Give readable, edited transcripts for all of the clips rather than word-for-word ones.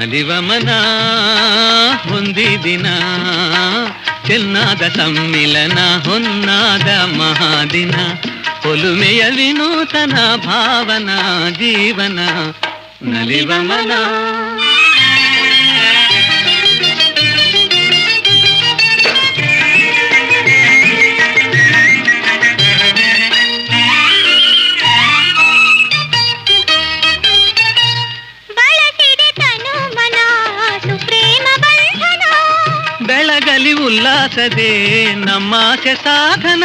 ನಲಿವಮನ ಹೊಂದಿದಿನ ಚೆನ್ನಾದ ಸಮ್ಮಿಲನ ಹೊನ್ನಾದ ಮಹಾದಿನ ಒಲುಮೆಯ ವಿನೂತನ ಭಾವನ ಜೀವನ ನಲಿವಮನ ಬೆಳಗಲಿ ಉಲ್ಲಾಸದೆ ನಮ್ಮಾಸೆ ಸಾಧನ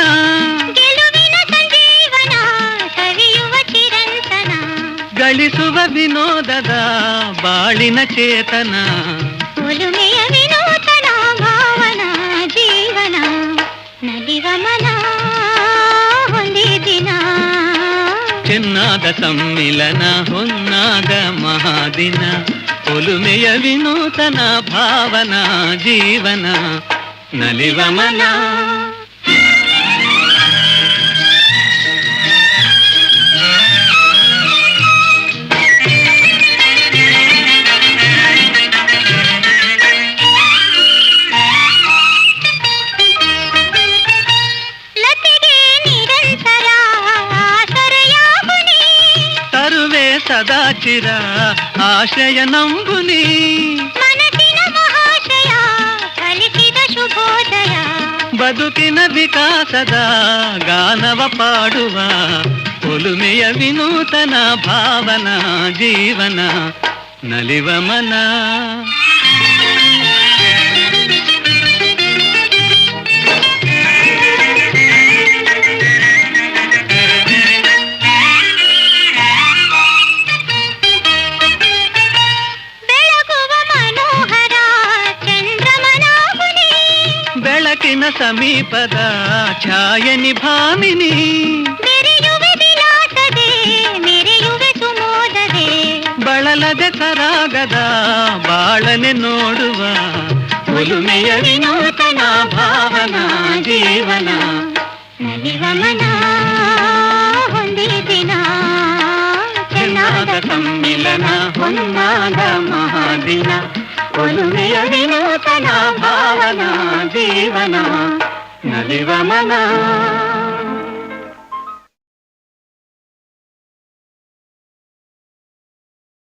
ಗೆಲುವಿನ ಸಂಜೀವನ ಸವಿಯುವ ಚಿರಂತನ ಗಳಿಸುವ ವಿನೋದದ ಬಾಳಿನ ಚೇತನ ಒಲುಮೆಯ ವಿನೂತನ ಭಾವನ ಜೀವನ ನಲಿವ ಮನ ಹೊಂದಿದಿನ ಚೆನ್ನಾದ ಸಮ್ಮಿಲನ ಹೊನ್ನಾದ ಮಹಾದಿನ ಒಲುಮೆಯ ವಿನೂತನ ಭಾವನ ಜೀವನ ನಲಿವಮನ ಲತೆಗೆ ನಿರಂತರ ಆಸರೆಯಾಗುನಿ ತರುವೆ ಸದಾಚಿರ ಆಶಯ ನಂಬುನಿ ಮನಸ್ಸಿನ ಮಹಾಶಯ ಕಲಿಸಿದ ಶುಭೋದಯ ಬದುಕಿನ ವಿಕಾಸದ ಗಾನವ ಪಾಡುವ ಒಲುಮೆಯ ವಿನೂತನ ಭಾವನ ಜೀವನ ನಲಿವಮನ ಬೆಳಕಿನ ಸಮೀಪದ ಛಾಯನಿ ಭಾಮಿನಿ ಮೆರೆಯುವೆ ವಿಲಾಸದೆ ಮೆರೆಯುವೆ ಸುಮೋದದೆ ಬಳಲದೆ ಸರಾಗದ ಬಾಳನೆ ನೋಡುವ ಒಲುಮೆಯ ವಿನೂತನ ಭಾವನ ಜೀವನ ನಲಿವಮನ ಹೊಂದಿದಿನ ಚೆನ್ನಾದ ಸಮ್ಮಿಲನ ಹೊನ್ನಾದ ಮಹಾದಿನ ಒಲುಮೆಯ ವಿನೂತನ ಭಾವನ ಜೀವನ ನಲಿವಮನ